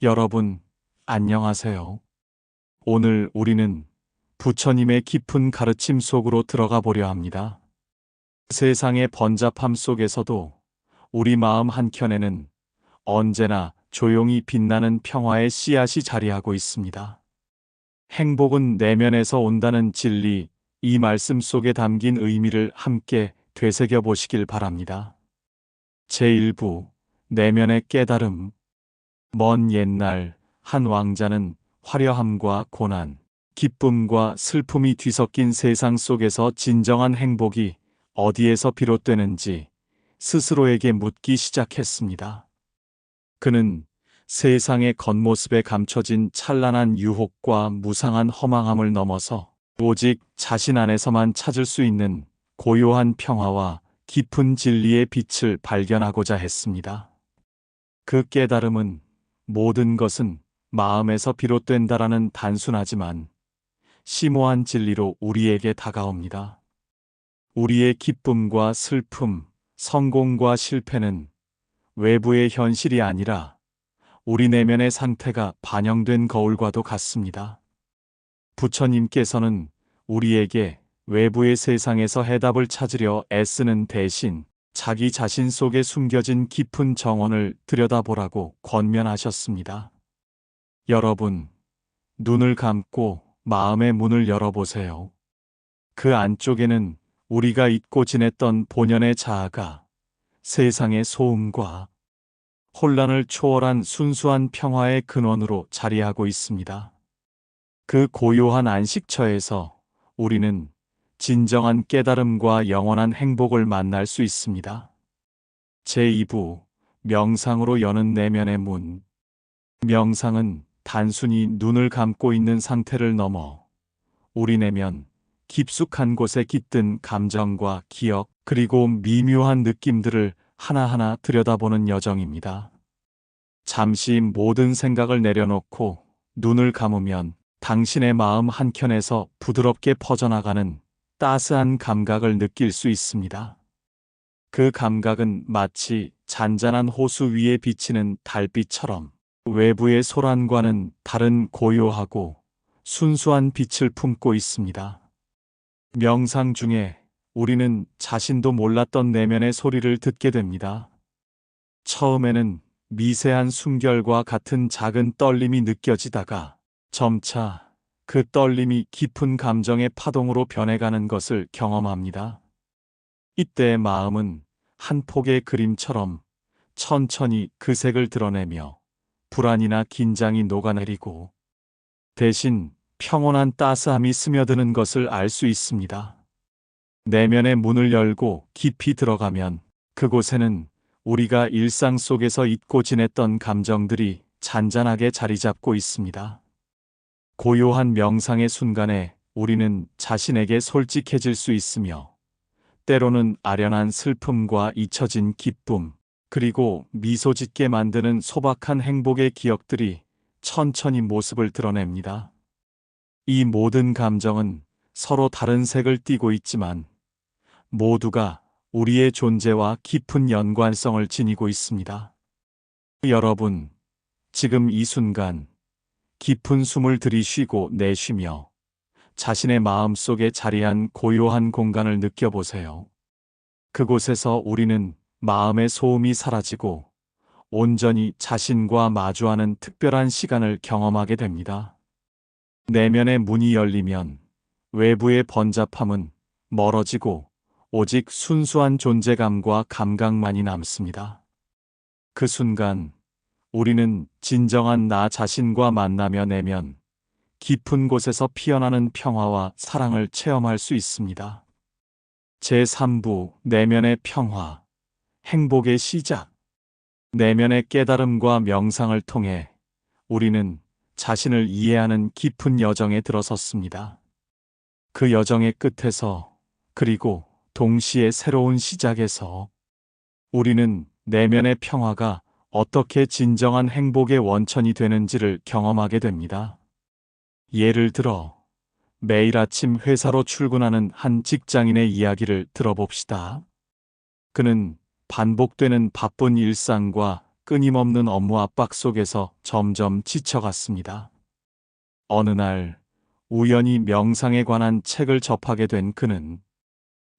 여러분, 안녕하세요. 오늘 우리는 부처님의 깊은 가르침 속으로 들어가 보려 합니다. 세상의 번잡함 속에서도 우리 마음 한켠에는 언제나 조용히 빛나는 평화의 씨앗이 자리하고 있습니다. 행복은 내면에서 온다는 진리, 이 말씀 속에 담긴 의미를 함께 되새겨 보시길 바랍니다. 제1부, 내면의 깨달음. 먼 옛날 한 왕자는 화려함과 고난, 기쁨과 슬픔이 뒤섞인 세상 속에서 진정한 행복이 어디에서 비롯되는지 스스로에게 묻기 시작했습니다. 그는 세상의 겉모습에 감춰진 찬란한 유혹과 무상한 허망함을 넘어서 오직 자신 안에서만 찾을 수 있는 고요한 평화와 깊은 진리의 빛을 발견하고자 했습니다. 그 깨달음은 모든 것은 마음에서 비롯된다라는 단순하지만 심오한 진리로 우리에게 다가옵니다. 우리의 기쁨과 슬픔, 성공과 실패는 외부의 현실이 아니라 우리 내면의 상태가 반영된 거울과도 같습니다. 부처님께서는 우리에게 외부의 세상에서 해답을 찾으려 애쓰는 대신 자기 자신 속에 숨겨진 깊은 정원을 들여다보라고 권면하셨습니다. 여러분, 눈을 감고 마음의 문을 열어보세요. 그 안쪽에는 우리가 잊고 지냈던 본연의 자아가 세상의 소음과 혼란을 초월한 순수한 평화의 근원으로 자리하고 있습니다. 그 고요한 안식처에서 우리는 진정한 깨달음과 영원한 행복을 만날 수 있습니다. 제2부, 명상으로 여는 내면의 문. 명상은 단순히 눈을 감고 있는 상태를 넘어 우리 내면 깊숙한 곳에 깃든 감정과 기억, 그리고 미묘한 느낌들을 하나하나 들여다보는 여정입니다. 잠시 모든 생각을 내려놓고 눈을 감으면 당신의 마음 한켠에서 부드럽게 퍼져나가는 따스한 감각을 느낄 수 있습니다. 그 감각은 마치 잔잔한 호수 위에 비치는 달빛처럼 외부의 소란과는 다른 고요하고 순수한 빛을 품고 있습니다. 명상 중에 우리는 자신도 몰랐던 내면의 소리를 듣게 됩니다. 처음에는 미세한 숨결과 같은 작은 떨림이 느껴지다가 점차 그 떨림이 깊은 감정의 파동으로 변해가는 것을 경험합니다. 이때 마음은 한 폭의 그림처럼 천천히 그 색을 드러내며 불안이나 긴장이 녹아내리고 대신 평온한 따스함이 스며드는 것을 알 수 있습니다. 내면의 문을 열고 깊이 들어가면 그곳에는 우리가 일상 속에서 잊고 지냈던 감정들이 잔잔하게 자리 잡고 있습니다. 고요한 명상의 순간에 우리는 자신에게 솔직해질 수 있으며 때로는 아련한 슬픔과 잊혀진 기쁨, 그리고 미소 짓게 만드는 소박한 행복의 기억들이 천천히 모습을 드러냅니다. 이 모든 감정은 서로 다른 색을 띠고 있지만 모두가 우리의 존재와 깊은 연관성을 지니고 있습니다. 여러분, 지금 이 순간 깊은 숨을 들이쉬고 내쉬며 자신의 마음 속에 자리한 고요한 공간을 느껴보세요. 그곳에서 우리는 마음의 소음이 사라지고 온전히 자신과 마주하는 특별한 시간을 경험하게 됩니다. 내면의 문이 열리면 외부의 번잡함은 멀어지고 오직 순수한 존재감과 감각만이 남습니다. 그 순간 우리는 진정한 나 자신과 만나며 내면 깊은 곳에서 피어나는 평화와 사랑을 체험할 수 있습니다. 제3부, 내면의 평화, 행복의 시작. 내면의 깨달음과 명상을 통해 우리는 자신을 이해하는 깊은 여정에 들어섰습니다. 그 여정의 끝에서, 그리고 동시에 새로운 시작에서 우리는 내면의 평화가 어떻게 진정한 행복의 원천이 되는지를 경험하게 됩니다. 예를 들어, 매일 아침 회사로 출근하는 한 직장인의 이야기를 들어봅시다. 그는 반복되는 바쁜 일상과 끊임없는 업무 압박 속에서 점점 지쳐갔습니다. 어느 날 우연히 명상에 관한 책을 접하게 된 그는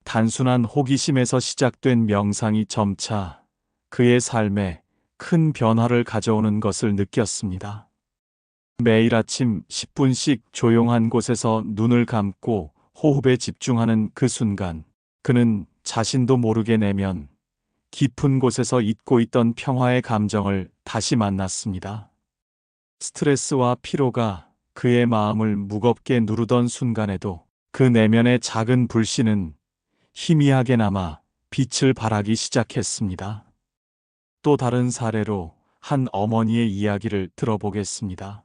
단순한 호기심에서 시작된 명상이 점차 그의 삶에 큰 변화를 가져오는 것을 느꼈습니다. 매일 아침 10분씩 조용한 곳에서 눈을 감고 호흡에 집중하는 그 순간, 그는 자신도 모르게 내면 깊은 곳에서 잊고 있던 평화의 감정을 다시 만났습니다. 스트레스와 피로가 그의 마음을 무겁게 누르던 순간에도 그 내면의 작은 불씨는 희미하게 남아 빛을 발하기 시작했습니다. 또 다른 사례로 한 어머니의 이야기를 들어보겠습니다.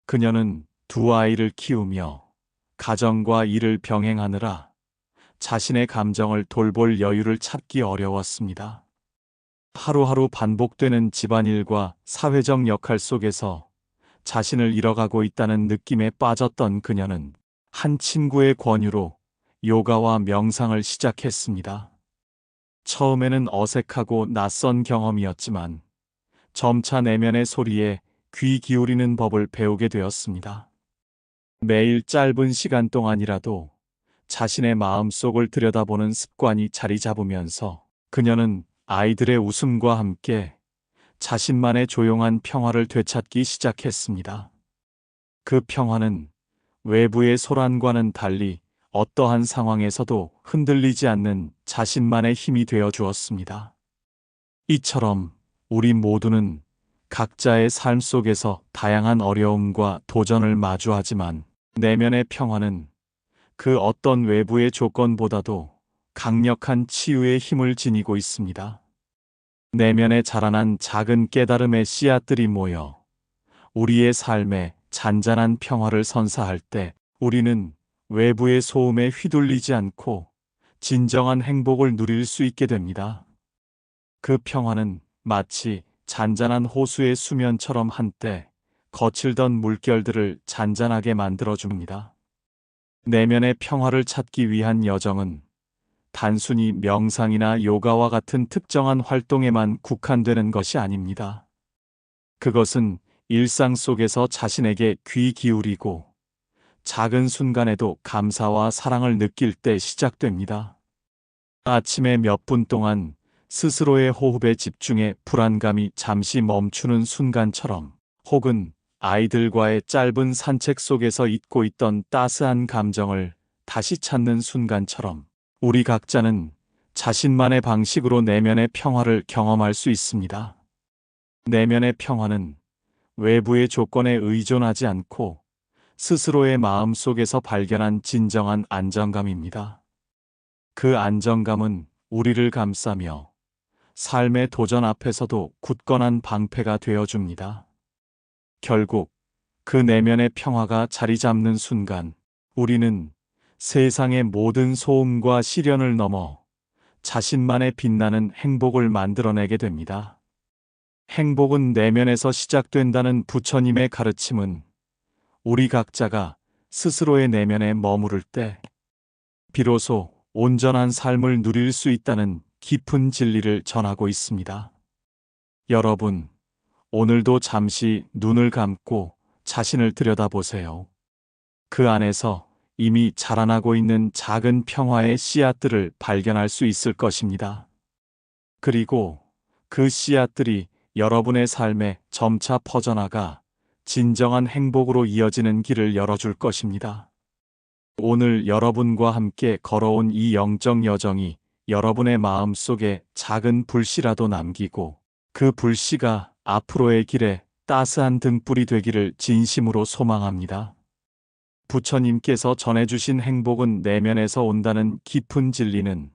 그녀는 두 아이를 키우며 가정과 일을 병행하느라 자신의 감정을 돌볼 여유를 찾기 어려웠습니다. 하루하루 반복되는 집안일과 사회적 역할 속에서 자신을 잃어가고 있다는 느낌에 빠졌던 그녀는 한 친구의 권유로 요가와 명상을 시작했습니다. 처음에는 어색하고 낯선 경험이었지만 점차 내면의 소리에 귀 기울이는 법을 배우게 되었습니다. 매일 짧은 시간 동안이라도 자신의 마음속을 들여다보는 습관이 자리 잡으면서 그녀는 아이들의 웃음과 함께 자신만의 조용한 평화를 되찾기 시작했습니다. 그 평화는 외부의 소란과는 달리 어떠한 상황에서도 흔들리지 않는 자신만의 힘이 되어 주었습니다. 이처럼 우리 모두는 각자의 삶 속에서 다양한 어려움과 도전을 마주하지만 내면의 평화는 그 어떤 외부의 조건보다도 강력한 치유의 힘을 지니고 있습니다. 내면에 자라난 작은 깨달음의 씨앗들이 모여 우리의 삶에 잔잔한 평화를 선사할 때 우리는 외부의 소음에 휘둘리지 않고 진정한 행복을 누릴 수 있게 됩니다. 그 평화는 마치 잔잔한 호수의 수면처럼 한때 거칠던 물결들을 잔잔하게 만들어줍니다. 내면의 평화를 찾기 위한 여정은 단순히 명상이나 요가와 같은 특정한 활동에만 국한되는 것이 아닙니다. 그것은 일상 속에서 자신에게 귀 기울이고 작은 순간에도 감사와 사랑을 느낄 때 시작됩니다. 아침에 몇 분 동안 스스로의 호흡에 집중해 불안감이 잠시 멈추는 순간처럼, 혹은 아이들과의 짧은 산책 속에서 잊고 있던 따스한 감정을 다시 찾는 순간처럼 우리 각자는 자신만의 방식으로 내면의 평화를 경험할 수 있습니다. 내면의 평화는 외부의 조건에 의존하지 않고 스스로의 마음 속에서 발견한 진정한 안정감입니다. 그 안정감은 우리를 감싸며 삶의 도전 앞에서도 굳건한 방패가 되어줍니다. 결국 그 내면의 평화가 자리 잡는 순간 우리는 세상의 모든 소음과 시련을 넘어 자신만의 빛나는 행복을 만들어내게 됩니다. 행복은 내면에서 시작된다는 부처님의 가르침은 우리 각자가 스스로의 내면에 머무를 때 비로소 온전한 삶을 누릴 수 있다는 깊은 진리를 전하고 있습니다. 여러분, 오늘도 잠시 눈을 감고 자신을 들여다보세요. 그 안에서 이미 자라나고 있는 작은 평화의 씨앗들을 발견할 수 있을 것입니다. 그리고 그 씨앗들이 여러분의 삶에 점차 퍼져나가 진정한 행복으로 이어지는 길을 열어줄 것입니다. 오늘 여러분과 함께 걸어온 이 영적 여정이 여러분의 마음 속에 작은 불씨라도 남기고 그 불씨가 앞으로의 길에 따스한 등불이 되기를 진심으로 소망합니다. 부처님께서 전해주신 행복은 내면에서 온다는 깊은 진리는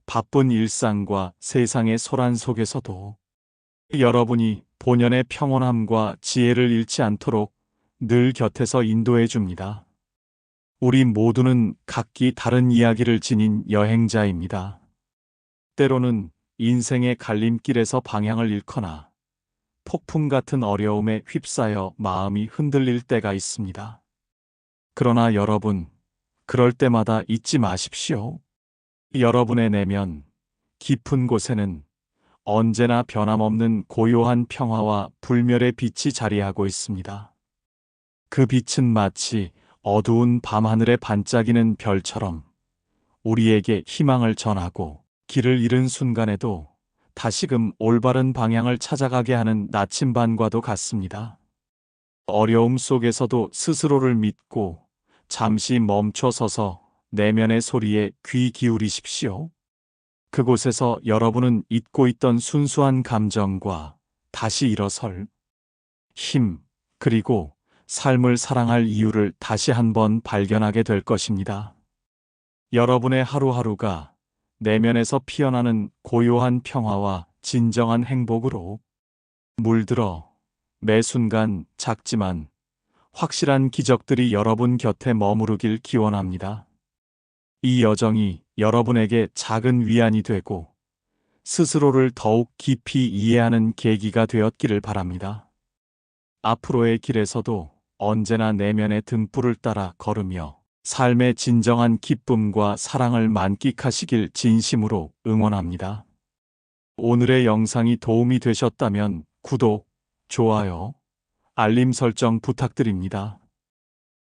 바쁜 일상과 세상의 소란 속에서도 여러분이 본연의 평온함과 지혜를 잃지 않도록 늘 곁에서 인도해 줍니다. 우리 모두는 각기 다른 이야기를 지닌 여행자입니다. 때로는 인생의 갈림길에서 방향을 잃거나 폭풍 같은 어려움에 휩싸여 마음이 흔들릴 때가 있습니다. 그러나 여러분, 그럴 때마다 잊지 마십시오. 여러분의 내면 깊은 곳에는 언제나 변함없는 고요한 평화와 불멸의 빛이 자리하고 있습니다. 그 빛은 마치 어두운 밤하늘에 반짝이는 별처럼 우리에게 희망을 전하고, 길을 잃은 순간에도 다시금 올바른 방향을 찾아가게 하는 나침반과도 같습니다. 어려움 속에서도 스스로를 믿고 잠시 멈춰 서서 내면의 소리에 귀 기울이십시오. 그곳에서 여러분은 잊고 있던 순수한 감정과 다시 일어설 힘, 그리고 삶을 사랑할 이유를 다시 한번 발견하게 될 것입니다. 여러분의 하루하루가 내면에서 피어나는 고요한 평화와 진정한 행복으로 물들어 매 순간 작지만 확실한 기적들이 여러분 곁에 머무르길 기원합니다. 이 여정이 여러분에게 작은 위안이 되고 스스로를 더욱 깊이 이해하는 계기가 되었기를 바랍니다. 앞으로의 길에서도 언제나 내면의 등불을 따라 걸으며 삶의 진정한 기쁨과 사랑을 만끽하시길 진심으로 응원합니다. 오늘의 영상이 도움이 되셨다면 구독, 좋아요, 알림 설정 부탁드립니다.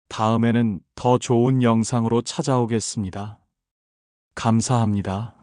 다음에는 더 좋은 영상으로 찾아오겠습니다. 감사합니다.